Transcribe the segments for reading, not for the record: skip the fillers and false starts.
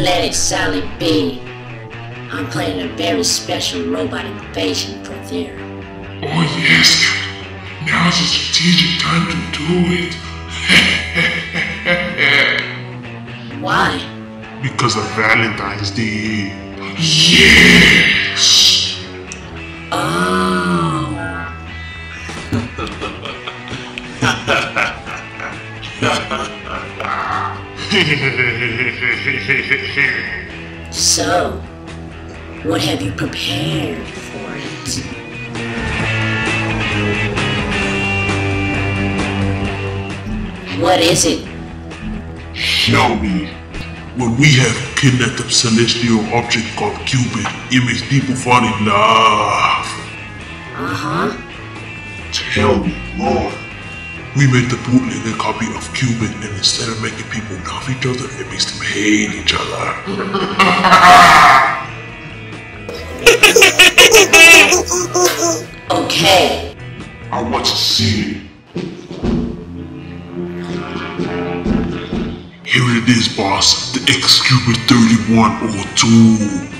planet Sallie B. I'm planning a very special robot invasion for there. Oh yes, Captain. Now's a strategic time to do it. Why? Because of Valentine's Day. Yes! Oh. So, what have you prepared for it? What is it? Show me. When we have kidnapped a celestial object called Cupid, it makes people fall in love. Uh-huh. Tell me more. We made the bootleg a copy of Cupid, and instead of making people love each other, it makes them hate each other. Okay. I want to see it. Here it is, boss. The X-Cupid 3102.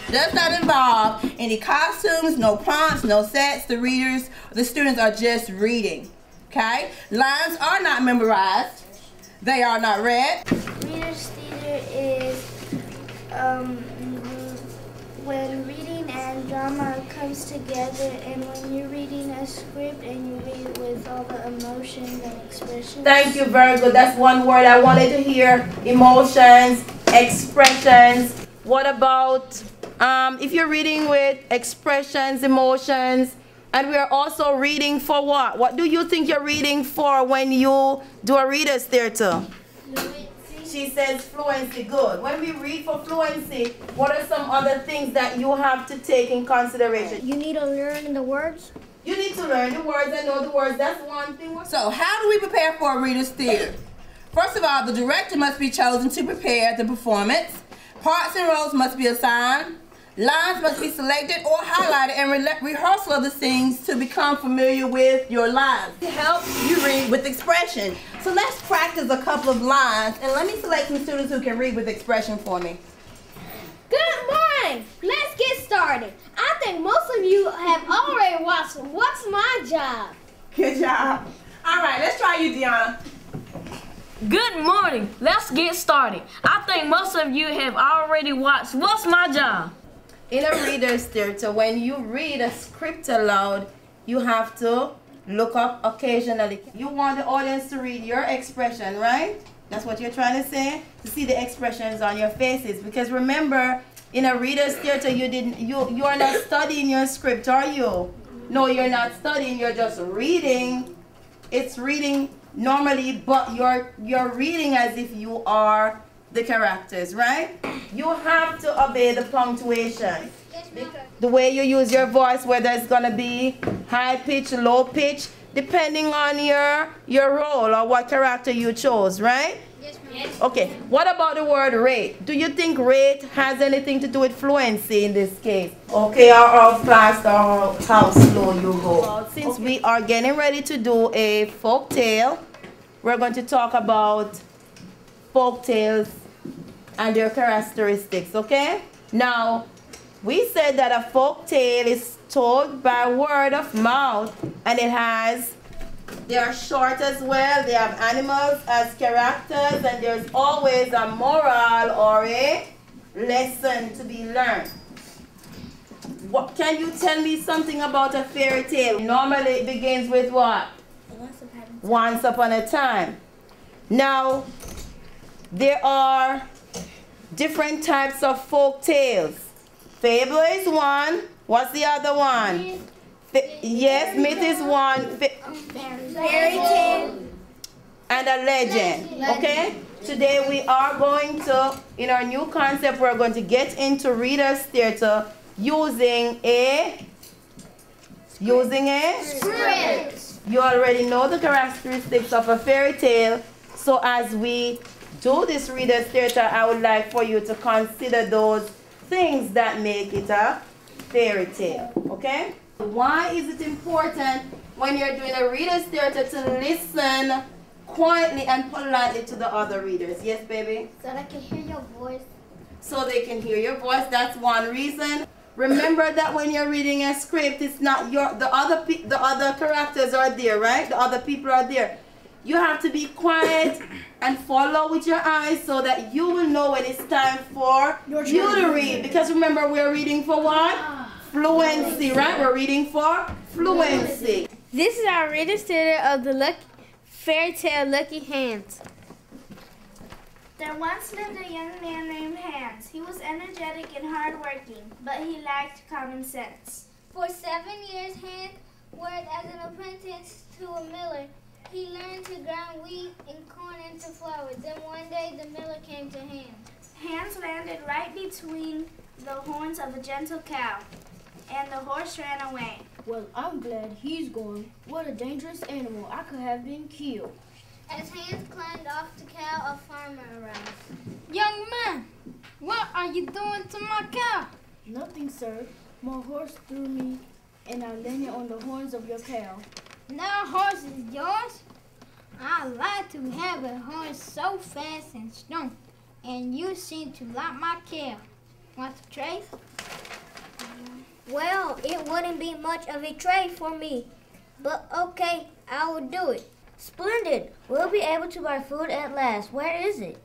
Does not involve any costumes, no prompts, no sets. The students are just reading. Okay? Lines are not memorized. They are not read. Reader's theater is when reading and drama comes together, and when you're reading a script and you read it with all the emotions and expressions. Thank you, very good. That's one word I wanted to hear. Emotions, expressions. What about if you're reading with expressions, emotions, and we are also reading for what? What do you think you're reading for when you do a reader's theater? Fluency. She says fluency, good. When we read for fluency, what are some other things that you have to take in consideration? You need to learn the words. You need to learn the words and know the words. That's one thing. So how do we prepare for a reader's theater? First of all, the director must be chosen to prepare the performance. Parts and roles must be assigned. Lines must be selected or highlighted, and rehearsal of the scenes to become familiar with your lines. To help you read with expression. So let's practice a couple of lines, and let me select some students who can read with expression for me. Good morning. Let's get started. I think most of you have already watched What's My Job? Good job. All right, let's try you, Deanna. Good morning. Let's get started. I think most of you have already watched What's My Job? In a reader's theater, when you read a script aloud, you have to look up occasionally. You want the audience to read your expression, right? That's what you're trying to say? To see the expressions on your faces. Because remember, in a reader's theater, you are not studying your script, are you? No, you're not studying, you're just reading. It's reading normally, but you're reading as if you are the characters, right? You have to obey the punctuation. The way you use your voice, whether it's gonna be high pitch, low pitch, depending on your role or what character you chose, right? Yes. Okay, what about the word rate? Do you think rate has anything to do with fluency in this case? Okay, or how fast or how slow you go? Since we are getting ready to do a folk tale, we're going to talk about folk tales and their characteristics, okay? Now, we said that a folk tale is told by word of mouth, and they are short as well. They have animals as characters, and there's always a moral or a lesson to be learned. What, can you tell me something about a fairy tale? Normally it begins with what? Once upon a time. Now, there are different types of folk tales. Fable is one. What's the other one? Yes, myth is one. Fairy tale. And a legend. Okay? Today we are going to, in our new concept, we're going to get into Reader's Theater using a Script. You already know the characteristics of a fairy tale. So as we do this Reader's Theater, I would like for you to consider those things that make it a fairy tale. Okay? Why is it important when you're doing a Reader's Theater to listen quietly and politely to the other readers? Yes, baby? So that I can hear your voice. So they can hear your voice. That's one reason. Remember that when you're reading a script, it's not the other characters are there, right? The other people are there. You have to be quiet and follow with your eyes so that you will know when it's time for you to read. Because remember, we're reading for what? Fluency, right? We're reading for fluency. This is our Reader's Theater of the fairy tale Lucky Hands. There once lived a young man named Hans. He was energetic and hardworking, but he lacked common sense. For 7 years, Hans worked as an apprentice to a miller. He learned to grind wheat and corn into flour. Then one day, the miller came to Hans. Hans landed right between the horns of a gentle cow, and the horse ran away. Well, I'm glad he's gone. What a dangerous animal. I could have been killed. As Hans climbed off the cow, a farmer arrived. Young man, what are you doing to my cow? Nothing, sir. My horse threw me, and I landed on the horns of your cow. Now horse is yours? I like to have a horse so fast and strong, and you seem to like my cow. Want to trade? Well, it wouldn't be much of a trade for me, but okay, I will do it. Splendid! We'll be able to buy food at last. Where is it?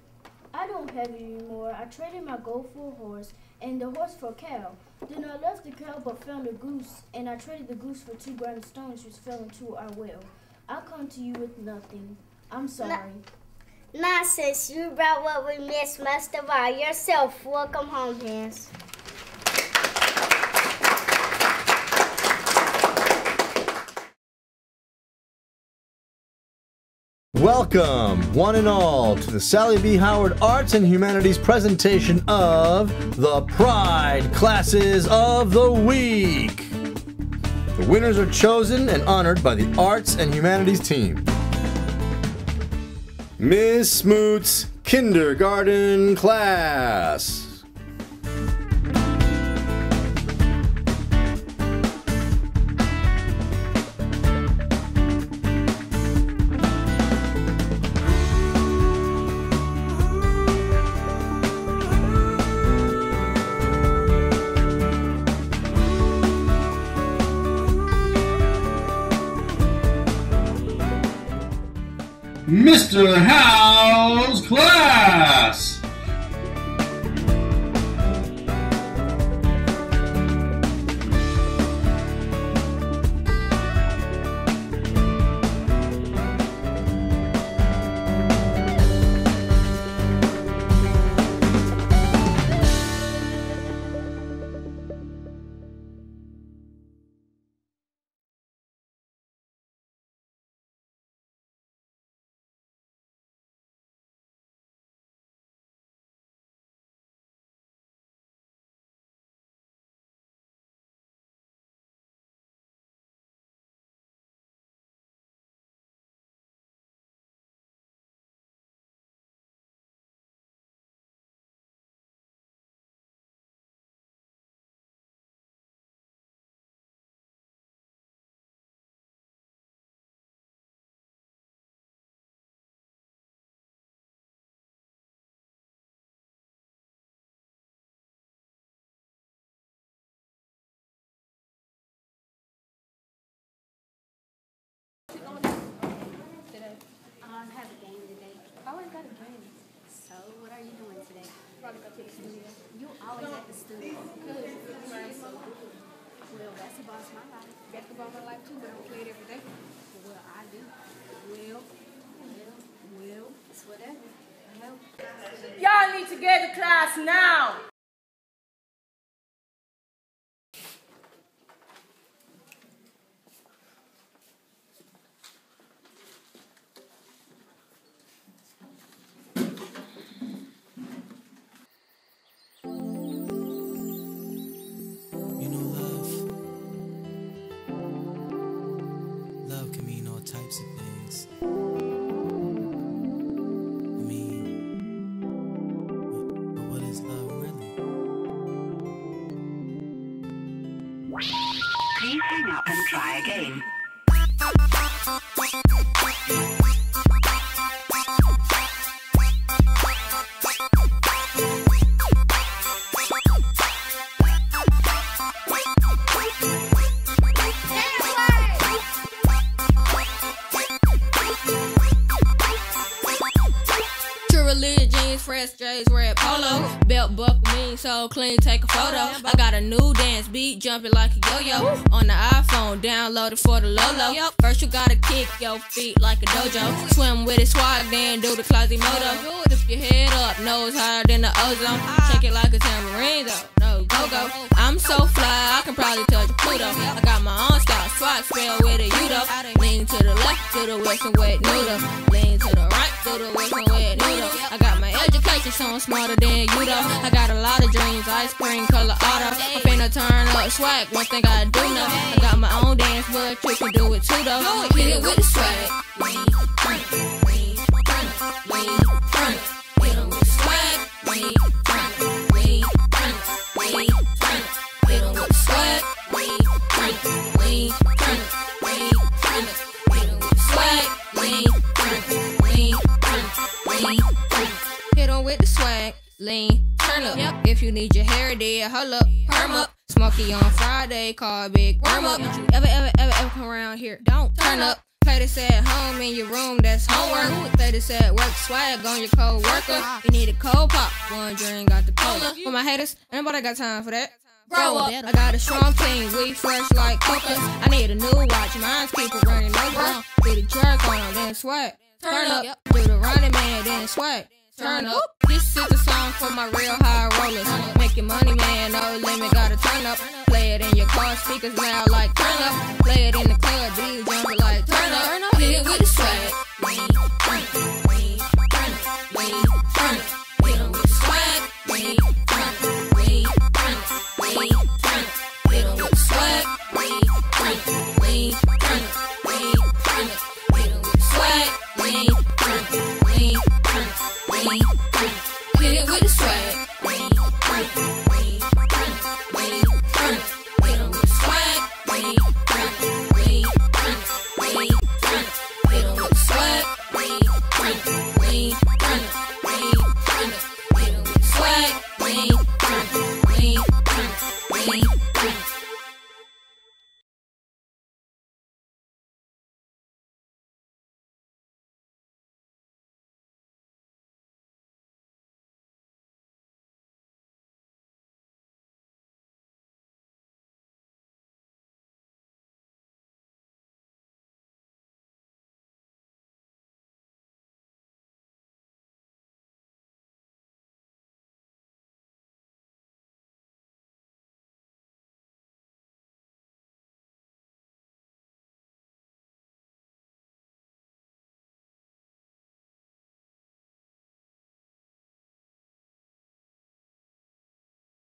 I don't have it anymore. I traded my gold for a horse and the horse for a cow. Then I left the cow but found a goose, and I traded the goose for 2 grounded stones which fell into our well. I'll come to you with nothing. I'm sorry. Nonsense. You brought what we missed most of all yourself. Welcome home, Hans. Welcome, one and all, to the Sallie B. Howard Arts and Humanities presentation of the Pride Classes of the Week. The winners are chosen and honored by the Arts and Humanities team. Ms. Smoot's kindergarten class. Mr. Howe's class. Have a game today. Always got a game. So, what are you doing today? Probably go to the studio. You always at the studio. Good. Well, basketball's my life. Basketball's my life too, but I don't play it every day. Well, I do. Well, it's whatever. I know. Y'all need to get to class now. Love can mean all types of things. But what is love really? Please hang up and try again. Fresh J's, red polo, belt buckle mean so clean, take a photo. I got a new dance beat, jumping like a yo-yo. On the iPhone, downloaded for the Lolo. First you gotta kick your feet like a dojo. Swim with it, swag, then do the Quasimodo. Lift your head up, nose higher than the ozone. Shake it like a tambourine though, no go-go. I'm so fly, I can probably touch Pluto. I got my own style, swag, spell with a U-do. Lean to the left, to the west and wet noodle. Lean to the right, to the west and wet noodle. I got my education, so I'm smarter than you though. I got a lot of dreams, ice cream, color auto. I'm finna turn up swag, one thing I do know. I got my own dance, but you can do it too though. Hit it with the swag. Lean, turn it, lean, turn it, lean, turn it. Hit it with the swag. Lean, turn it, lean, turn it, lean, turn it. Hit it with the swag. Lean, turn it, lean, turn it, lean, turn it. Hit it with the swag. Lean, turn it, lean, turn it, lean, turn it. Hit on with the swag, lean, turn up. Yep. If you need your hair did, hold up, perm up. Smokey on Friday, call big worm up. Don't you ever come around here, don't turn up. Play this at home in your room, that's homework. Play this at work, swag on your co-worker. You need a cold pop, one drink got the cola. For my haters, anybody got time for that? Grow up. I got a strong team, we fresh like coca. I need a new watch, mine's people running over. Do the jerk on, then swag. Turn up, do the running man, then swag. Turn up. This is a song for my real high rollers. Making money, man, no limit, gotta turn up. Play it in your car, speakers loud like turn up. Play it in the club, D's jumping like turn up. Hit it with the swag. Lean, turn it, lean, turn it, lean, turn it.